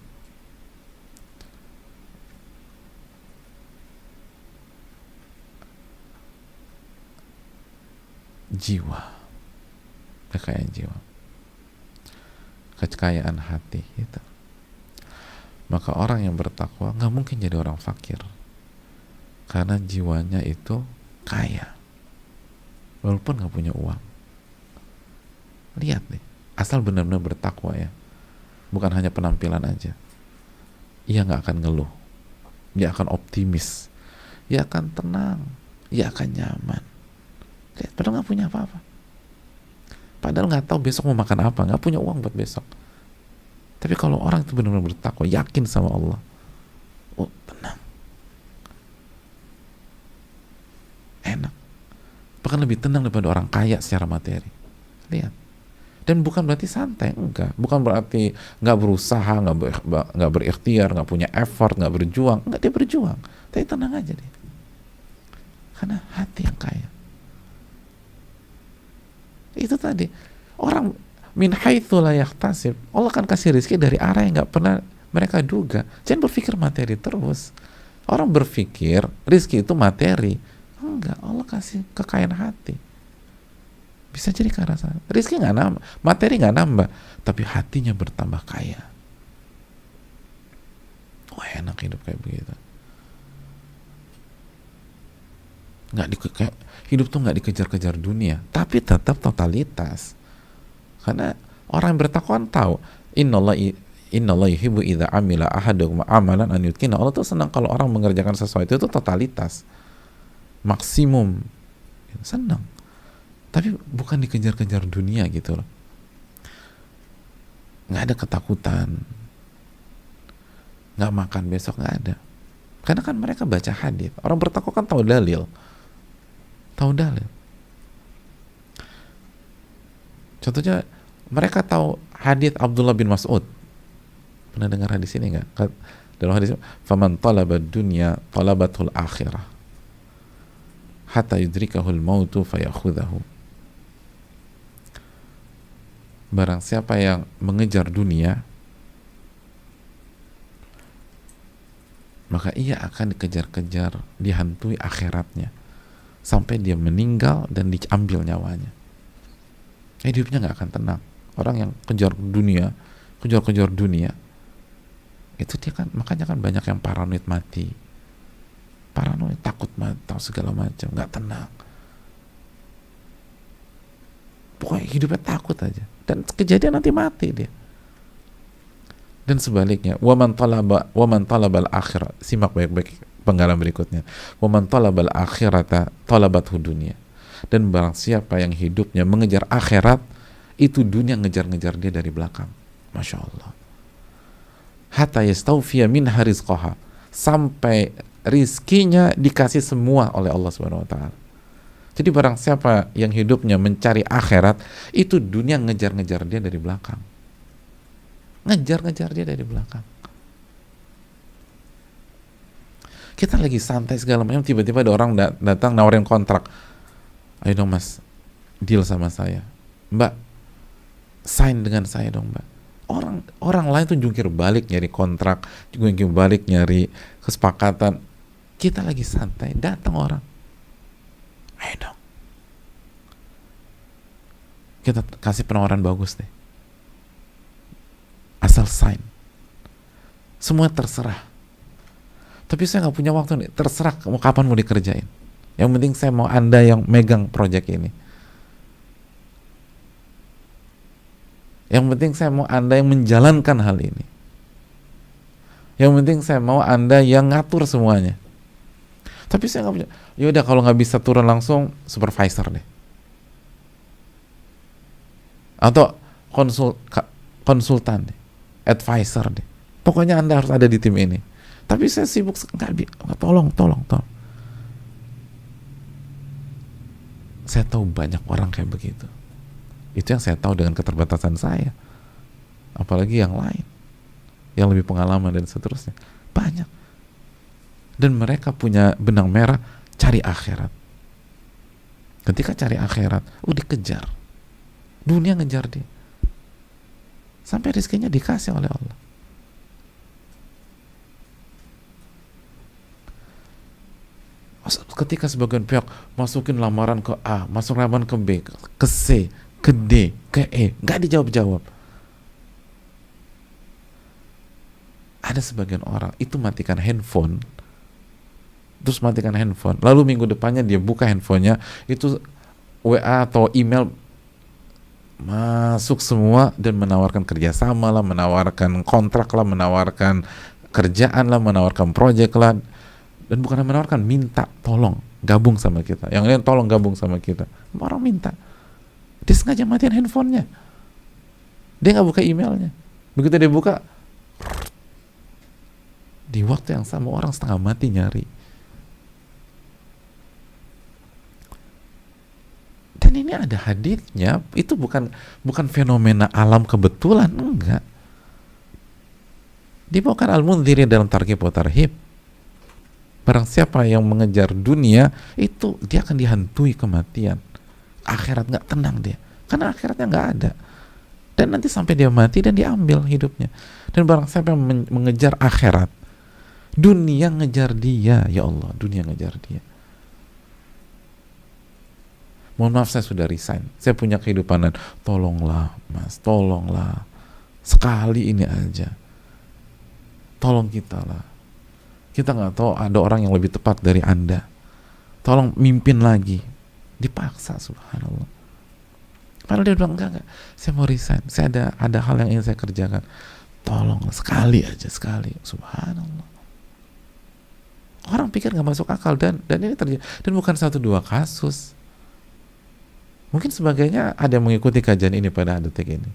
jiwa, kekayaan jiwa, kekayaan hati itu. Maka orang yang bertakwa nggak mungkin jadi orang fakir, karena jiwanya itu kaya walaupun nggak punya uang. Lihat nih, asal benar-benar bertakwa ya, bukan hanya penampilan aja. Ia nggak akan ngeluh, ia akan optimis, ia akan tenang, ia akan nyaman. Lihat, padahal nggak punya apa-apa, padahal nggak tahu besok mau makan apa, nggak punya uang buat besok. Tapi kalau orang itu benar-benar bertakwa, yakin sama Allah, oh tenang, enak, bahkan lebih tenang daripada orang kaya secara materi. Lihat, dan bukan berarti santai, enggak, bukan berarti nggak berusaha, nggak berikhtiar, nggak punya effort, nggak berjuang, enggak, dia berjuang, tapi tenang aja dia, karena hati yang kaya. Itu tadi, orang min haitsu la yahtasib, Allah kan kasih rezeki dari arah yang nggak pernah mereka duga. Jangan berpikir materi terus. Orang berpikir rezeki itu materi. Enggak, Allah kasih kekayaan hati. Bisa jadi ke arah sana. Rezeki nggak nambah, materi nggak nambah, tapi hatinya bertambah kaya. Wah, enak hidup kayak begitu. Hidup tuh nggak dikejar-kejar dunia, tapi tetap totalitas. Karena orang yang bertakwa tahu, innallaha yuhibbu idza amila ahadukum amalan an yutkina. Allah tuh senang kalau orang mengerjakan sesuatu itu totalitas, maksimum, senang. Tapi bukan dikejar-kejar dunia gitu loh. Nggak ada ketakutan, nggak makan besok, nggak ada. Karena kan mereka baca hadis. Orang bertakwa kan tahu dalil. Contohnya mereka tahu hadis Abdullah bin Mas'ud. Pernah dengar hadis ini nggak? Dalam hadis, faman talaba dunya talabatul akhirah. hatta yudrikahul mautu fayakhudhahu. Barang siapa yang mengejar dunia, maka ia akan dikejar-kejar, dihantui akhiratnya sampai dia meninggal dan diambil nyawanya. Hidupnya nggak akan tenang. Orang yang kejar dunia, itu dia kan, makanya kan banyak yang paranoid mati, paranoid, takut mati, segala macam, nggak tenang. Pokoknya hidupnya takut aja, dan kejadian nanti mati dia. Dan sebaliknya, waman talabal akhirah, simak baik-baik penggalan berikutnya, waman talabal akhirata talabathu dunya. Dan barang siapa yang hidupnya mengejar akhirat, itu dunia ngejar-ngejar dia dari belakang. Masya Allah. Hatta yastawfiya minha rizqaha, sampai rizkinya dikasih semua oleh Allah Subhanahu wa taala. Jadi barang siapa yang hidupnya mencari akhirat, itu dunia ngejar-ngejar dia dari belakang. Ngejar-ngejar dia dari belakang. Kita lagi santai segala macam, tiba-tiba ada orang datang nawarin kontrak. Ayo dong mas, deal sama saya. Mbak, sign dengan saya dong mbak. Orang lain tuh jungkir balik nyari kontrak, jungkir balik nyari kesepakatan. Kita lagi santai, datang orang. Ayo dong, kita kasih penawaran bagus deh, asal sign. Semua terserah, tapi saya nggak punya waktu nih. Terserah mau kapan mau dikerjain, yang penting saya mau Anda yang megang proyek ini. Yang penting saya mau Anda yang menjalankan hal ini. Yang penting saya mau Anda yang ngatur semuanya. Tapi saya nggak punya. Yaudah, kalau nggak bisa turun langsung, supervisor deh, atau konsultan deh, advisor deh. Pokoknya Anda harus ada di tim ini. Tapi saya sibuk, tolong. Saya tahu banyak orang kayak begitu. Itu yang saya tahu dengan keterbatasan saya. Apalagi yang lain, yang lebih pengalaman dan seterusnya, banyak. Dan mereka punya benang merah, cari akhirat. Ketika cari akhirat, dikejar. Dunia ngejar dia. Sampai rezekinya dikasih oleh Allah. Ketika sebagian pihak masukin lamaran ke A, masuk lamaran ke B, ke C, ke D, ke E, nggak dijawab-jawab. Ada sebagian orang itu matikan handphone, terus matikan handphone, lalu minggu depannya dia buka handphonenya, itu WA atau email masuk semua, dan menawarkan kerjasama lah, menawarkan kontrak lah, menawarkan kerjaan lah, menawarkan proyek lah. Dan bukan menawarkan, minta tolong gabung sama kita, yang lain tolong gabung sama kita. Orang minta, dia sengaja matiin handphonenya, dia nggak buka emailnya. Begitu dia buka, di waktu yang sama orang setengah mati nyari. Dan ini ada haditsnya, itu bukan fenomena alam kebetulan, enggak. Dibawakan Al-Mundhiri dalam Targhib wa Tarhib. Barang siapa yang mengejar dunia, itu dia akan dihantui kematian. Akhirat nggak tenang dia, karena akhiratnya nggak ada. Dan nanti sampai dia mati dan diambil hidupnya. Dan barang siapa yang mengejar akhirat, dunia ngejar dia, ya Allah, dunia ngejar dia. Mohon maaf, saya sudah resign, saya punya kehidupan, tolonglah mas, tolonglah, sekali ini aja, tolong kita lah. Kita nggak tahu ada orang yang lebih tepat dari Anda, tolong mimpin lagi. Dipaksa, subhanallah. Padahal dia bilang enggak, saya mau resign, saya ada hal yang ingin saya kerjakan, tolong sekali aja, sekali. Subhanallah. Orang pikir nggak masuk akal, dan ini terjadi, dan bukan 1-2 kasus. Mungkin sebagainya ada yang mengikuti kajian ini pada detik ini.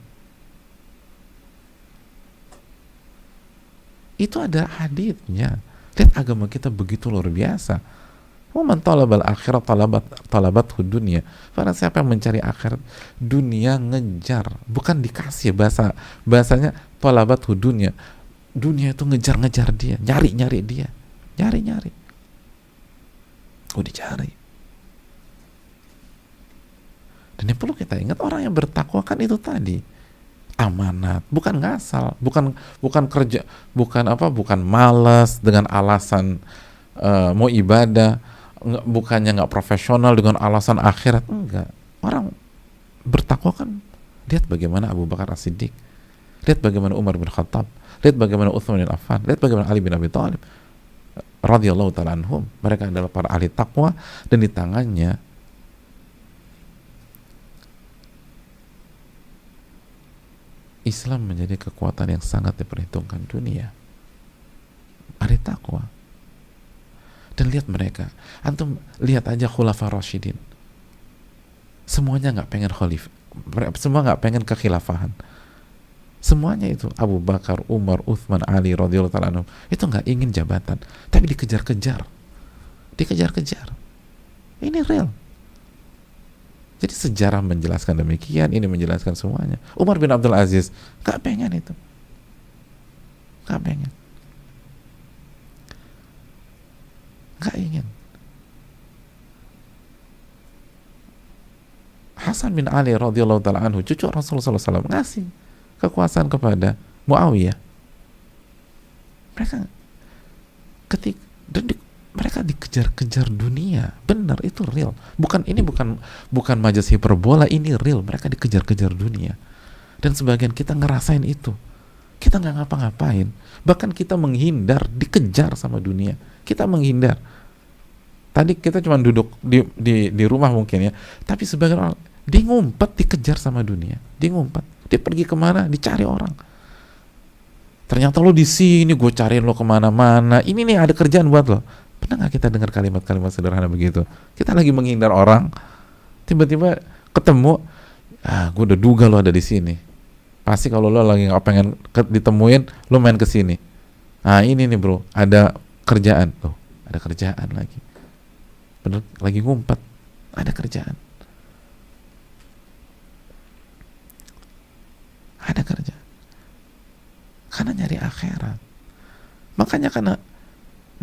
Itu ada haditsnya. Lihat, agama kita begitu luar biasa. Wa man talabal akhirat talabathu dunya. Karena siapa yang mencari akhirat, dunia ngejar, bukan dikasih. Bahasanya talabathu dunya. Dunia itu ngejar-ngejar dia, nyari dia, nyari. Dicari. Dan yang perlu kita ingat, orang yang bertakwa kan itu tadi amanat, bukan ngasal, bukan kerja, bukan malas dengan alasan mau ibadah, bukannya nggak profesional dengan alasan akhirat, enggak. Orang bertakwa kan, lihat bagaimana Abu Bakar As-Siddiq, lihat bagaimana Umar bin Khattab, lihat bagaimana Utsman bin Affan, lihat bagaimana Ali bin Abi Thalib radhiyallahu ta'ala anhum. Mereka adalah para ahli takwa, dan di tangannya Islam menjadi kekuatan yang sangat diperhitungkan dunia. Ahli takwa. Dan lihat mereka, antum lihat aja Khulafa Rasyidin, semuanya nggak pengen khalifah, semua nggak pengen kekhilafahan, semuanya itu Abu Bakar, Umar, Uthman, Ali radhiyallahu ta'ala anhum, itu nggak ingin jabatan, tapi dikejar-kejar. Ini real. Jadi sejarah menjelaskan demikian, ini menjelaskan semuanya. Umar bin Abdul Aziz nggak pengen itu, nggak ingin. Hasan bin Ali radhiyallahu ta'ala anhu, cucu Rasulullah SAW, ngasih kekuasaan kepada Muawiyah. Mereka dikejar-kejar dunia, benar, itu real. Bukan majas hiperbola, ini real. Mereka dikejar-kejar dunia, dan sebagian kita ngerasain itu. Kita nggak ngapa-ngapain, bahkan kita menghindar, dikejar sama dunia. Kita menghindar. Tadi kita cuma duduk di rumah mungkin ya, tapi sebagian orang dia ngumpet, dikejar sama dunia. Dia ngumpet, dia pergi kemana, dicari orang. Ternyata lo di sini, gue cariin lo kemana-mana. Ini nih ada kerjaan buat lo. Pernah nggak kita dengar kalimat-kalimat sederhana begitu? Kita lagi menghindar orang, tiba-tiba ketemu, gue udah duga lo ada di sini. Pasti kalau lo lagi nggak pengen ditemuin, lo main ke sini. Ini nih bro, ada kerjaan. Loh, ada kerjaan lagi. Bener, lagi ngumpet, ada kerjaan. Ada kerjaan. Karena nyari akhirat. Makanya karena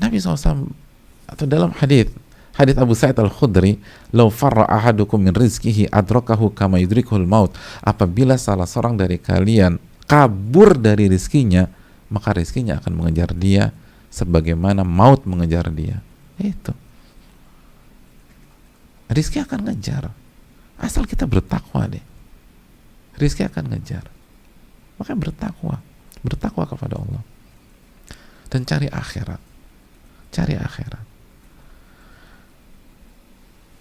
Nabi SAW, atau dalam hadis Abu Sa'id Al-Khudri, "Lau farra ahadukum min rizqihi adrakahu kama yudrikul maut." Apabila salah seorang dari kalian kabur dari rizkinya, maka rizkinya akan mengejar dia sebagaimana maut mengejar dia. Itu. Rizki akan ngejar. Asal kita bertakwa deh. Rizki akan ngejar. Makanya bertakwa kepada Allah, dan cari akhirat.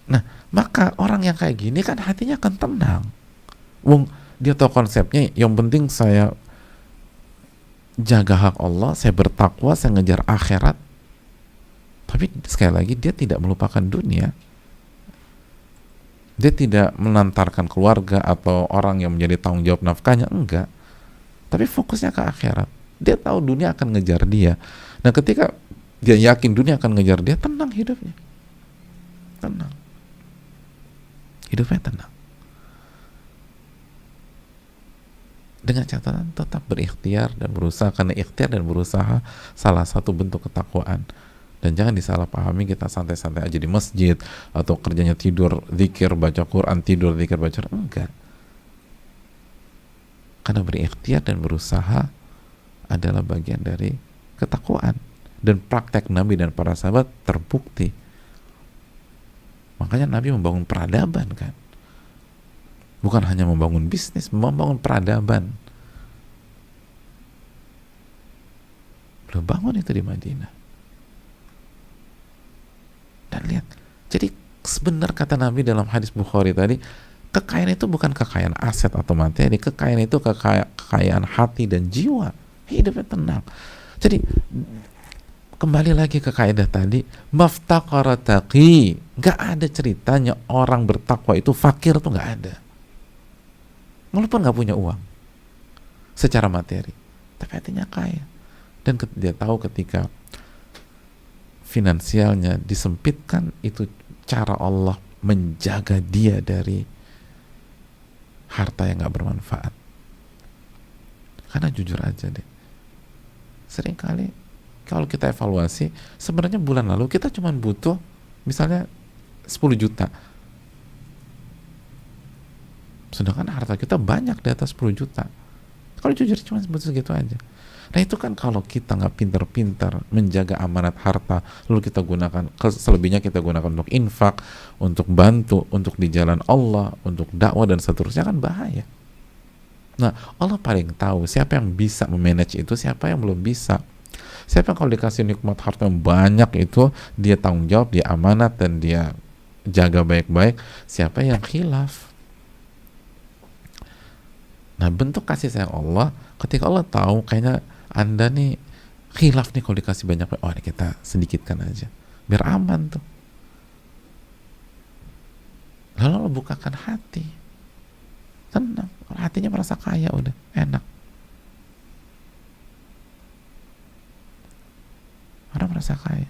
Nah, maka orang yang kayak gini kan hatinya akan tenang. Dia tahu konsepnya, yang penting saya jaga hak Allah, saya bertakwa, saya ngejar akhirat. Tapi sekali lagi, dia tidak melupakan dunia. Dia tidak menantarkan keluarga atau orang yang menjadi tanggung jawab nafkahnya, enggak. Tapi fokusnya ke akhirat. Dia tahu dunia akan ngejar dia. Nah, ketika dia yakin dunia akan ngejar dia, tenang hidupnya. Tenang. Hidupnya tenang. Dengan catatan tetap berikhtiar dan berusaha, karena ikhtiar dan berusaha salah satu bentuk ketakwaan. Dan jangan disalahpahami kita santai-santai aja di masjid, atau kerjanya tidur, zikir, baca Quran, tidur, zikir, baca Quran. Enggak. Karena berikhtiar dan berusaha adalah bagian dari ketakwaan. Dan praktek Nabi dan para sahabat terbukti. Makanya Nabi membangun peradaban kan. Bukan hanya membangun bisnis, membangun peradaban. Beliau bangun itu di Madinah. Dan lihat, jadi sebenar kata Nabi dalam hadis Bukhari tadi, kekayaan itu bukan kekayaan aset atau materi, kekayaan itu kekayaan hati dan jiwa. Hidupnya tenang. Jadi kembali lagi ke kaidah tadi, maftaqara taqi. Gak ada ceritanya orang bertakwa itu fakir, tuh gak ada. Walaupun gak punya uang secara materi, tapi hatinya kaya. Dan dia tahu ketika finansialnya disempitkan, itu cara Allah menjaga dia dari harta yang gak bermanfaat. Karena jujur aja deh, seringkali kalau kita evaluasi, sebenarnya bulan lalu kita cuma butuh misalnya 10 juta. sedangkan harta kita banyak di atas 10 juta. Kalau jujur cuma butuh segitu aja. Nah itu kan kalau kita nggak pintar-pintar menjaga amanat harta, lalu kita gunakan, selebihnya kita gunakan untuk infak, untuk bantu, untuk di jalan Allah, untuk dakwah dan seterusnya, kan bahaya. Nah Allah paling tahu siapa yang bisa memanage itu, siapa yang belum bisa. Siapa yang kalau dikasih nikmat harta yang banyak itu dia tanggung jawab, dia amanat dan dia jaga baik-baik, siapa yang khilaf. Nah bentuk kasih sayang Allah ketika Allah tahu kayaknya Anda nih khilaf nih kalau dikasih banyak, oh ini kita sedikitkan aja biar aman tuh. Lalu Allah bukakan hati, tenang, kalau hatinya merasa kaya udah enak. Orang merasa kaya.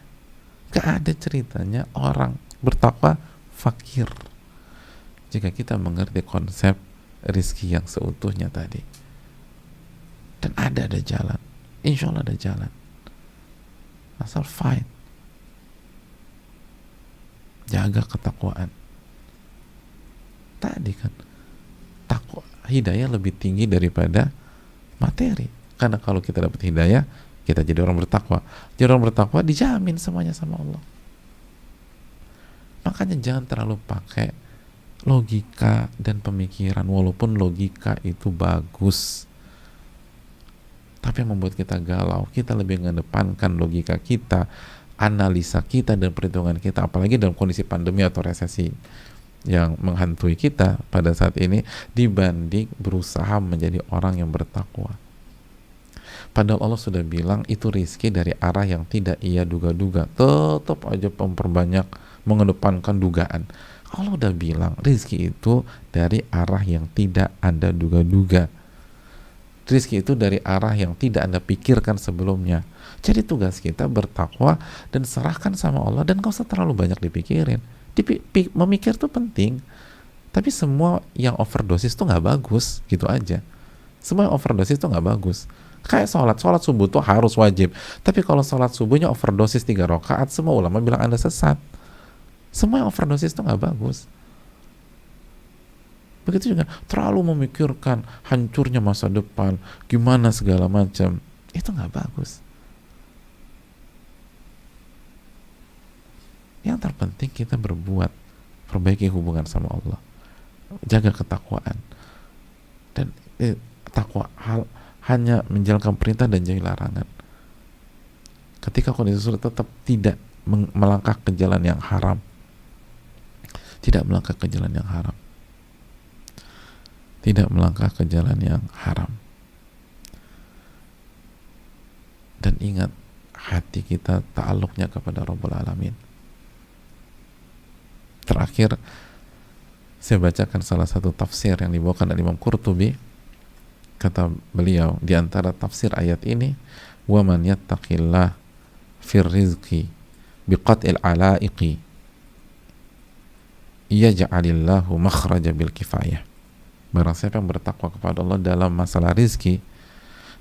Gak ada ceritanya orang bertakwa fakir jika kita mengerti konsep rizki yang seutuhnya tadi. Dan ada jalan, insya Allah ada jalan, asal fight, jaga ketakwaan tadi kan. Takwa, hidayah lebih tinggi daripada materi, karena kalau kita dapat hidayah kita jadi orang bertakwa. Jadi orang bertakwa dijamin semuanya sama Allah. Makanya jangan terlalu pakai logika dan pemikiran, walaupun logika itu bagus, tapi yang membuat kita galau, kita lebih mengedepankan logika kita, analisa kita dan perhitungan kita, apalagi dalam kondisi pandemi atau resesi yang menghantui kita pada saat ini, dibanding berusaha menjadi orang yang bertakwa. Padahal Allah sudah bilang itu rizki dari arah yang tidak ia duga-duga. Tetap aja memperbanyak, mengedepankan dugaan. Allah udah bilang rizki itu dari arah yang tidak Anda duga-duga. Rizki itu dari arah yang tidak Anda pikirkan sebelumnya. Jadi tugas kita bertakwa dan serahkan sama Allah, dan gak usah terlalu banyak dipikirin. Memikir itu penting, tapi semua yang overdosis itu gak bagus, gitu aja. Semua yang overdosis itu gak bagus. Kayak sholat subuh itu harus wajib, tapi kalau sholat subuhnya overdosis 3 rakaat, semua ulama bilang Anda sesat. Semua yang overdosis itu gak bagus. Begitu juga terlalu memikirkan hancurnya masa depan, gimana segala macam, itu nggak bagus. Yang terpenting kita berbuat, perbaiki hubungan sama Allah, jaga ketakwaan, dan takwa hanya menjalankan perintah dan jauhi larangan. Ketika kondisi sulit, tetap tidak melangkah ke jalan yang haram, tidak melangkah ke jalan yang haram. Tidak melangkah ke jalan yang haram. Dan ingat, hati kita ta'alluqnya kepada Rabbul Alamin. Terakhir, saya bacakan salah satu tafsir yang dibawakan oleh Imam Qurtubi. Kata beliau, di antara tafsir ayat ini, wa man yattaqillah fir rizqi biqat'il alaiqi yaj'alillahu makhraja bil kifayah. Barang siapa yang bertakwa kepada Allah dalam masalah rizki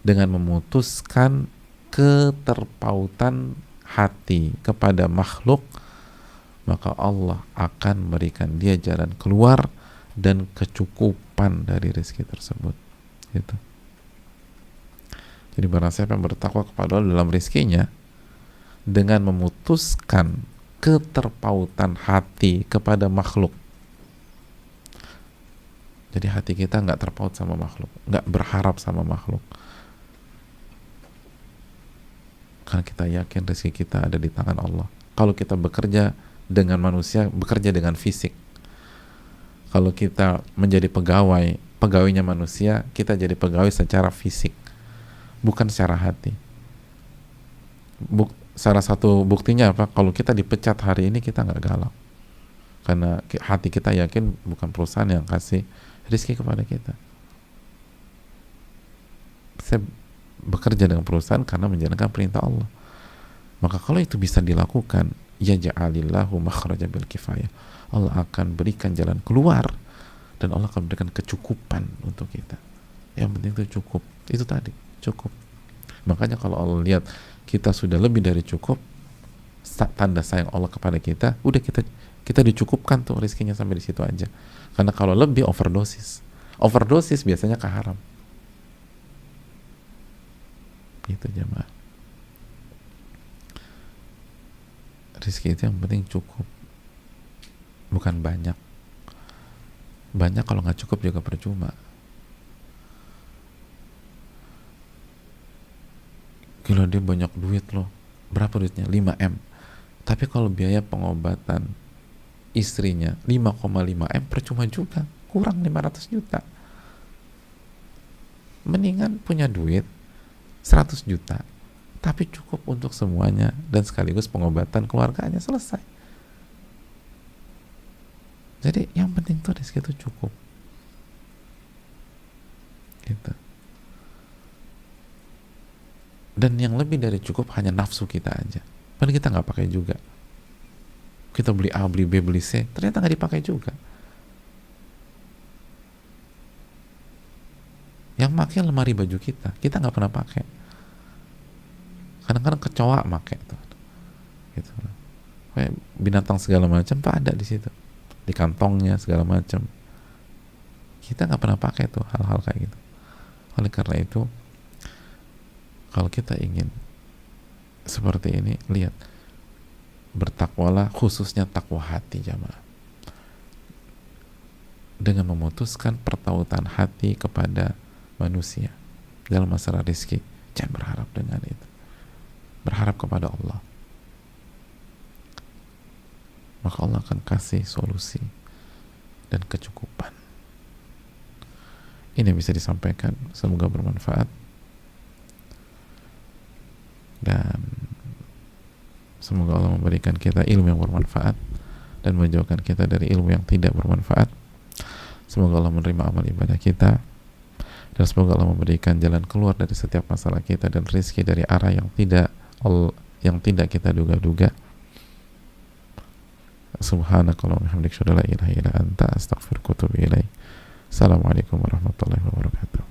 dengan memutuskan keterpautan hati kepada makhluk, maka Allah akan memberikan dia jalan keluar dan kecukupan dari rizki tersebut. Gitu. Jadi barang siapa yang bertakwa kepada Allah dalam rizkinya dengan memutuskan keterpautan hati kepada makhluk. Jadi hati kita nggak terpaut sama makhluk, nggak berharap sama makhluk, karena kita yakin rezeki kita ada di tangan Allah. Kalau kita bekerja dengan manusia, bekerja dengan fisik. Kalau kita menjadi pegawai, pegawainya manusia, kita jadi pegawai secara fisik, bukan secara hati. Salah satu buktinya apa? Kalau kita dipecat hari ini, kita nggak galau, karena hati kita yakin bukan perusahaan yang kasih rizki kepada kita. Saya bekerja dengan perusahaan karena menjalankan perintah Allah. Maka kalau itu bisa dilakukan, ya ja'alillahu makhraja bil kifayah, Allah akan berikan jalan keluar dan Allah akan berikan kecukupan untuk kita. Yang penting itu cukup. Itu tadi, cukup. Makanya kalau Allah lihat kita sudah lebih dari cukup, tanda sayang Allah kepada kita, udah kita dicukupkan tuh rizkinya sampai di situ aja. Karena kalau lebih overdosis. Overdosis biasanya ke haram. Gitu jemaah. Rizki itu yang penting cukup, bukan banyak. Banyak kalau nggak cukup juga percuma. Gila dia banyak duit loh. Berapa duitnya? 5M. Tapi kalau biaya pengobatan istrinya 5,5M percuma juga. Kurang 500 juta. Mendingan punya duit 100 juta tapi cukup untuk semuanya dan sekaligus pengobatan keluarganya selesai. Jadi yang penting tuh rezeki itu cukup gitu. Dan yang lebih dari cukup hanya nafsu kita aja, padahal kita nggak pakai juga. Kita beli A, beli B, beli C, ternyata nggak dipakai juga. Yang pakai lemari baju kita nggak pernah pakai. Kadang-kadang kecoa pakai tuh, gitu. Kayak binatang segala macam tuh ada di situ, di kantongnya segala macam. Kita nggak pernah pakai tuh hal-hal kayak gitu. Oleh karena itu, kalau kita ingin seperti ini, lihat, bertakwalah, khususnya takwa hati jamaah, dengan memutuskan pertautan hati kepada manusia dalam masalah rezeki. Jangan berharap dengan itu. Berharap kepada Allah, maka Allah akan kasih solusi dan kecukupan. Ini bisa disampaikan, semoga bermanfaat dan semoga Allah memberikan kita ilmu yang bermanfaat dan menjauhkan kita dari ilmu yang tidak bermanfaat. Semoga Allah menerima amal ibadah kita dan semoga Allah memberikan jalan keluar dari setiap masalah kita dan rezeki dari arah yang tidak kita duga-duga. Subhanakallahumma wa bihamdika, la ilaha illa anta, astaghfiruka wa atubu ilaik. Assalamualaikum warahmatullahi wabarakatuh.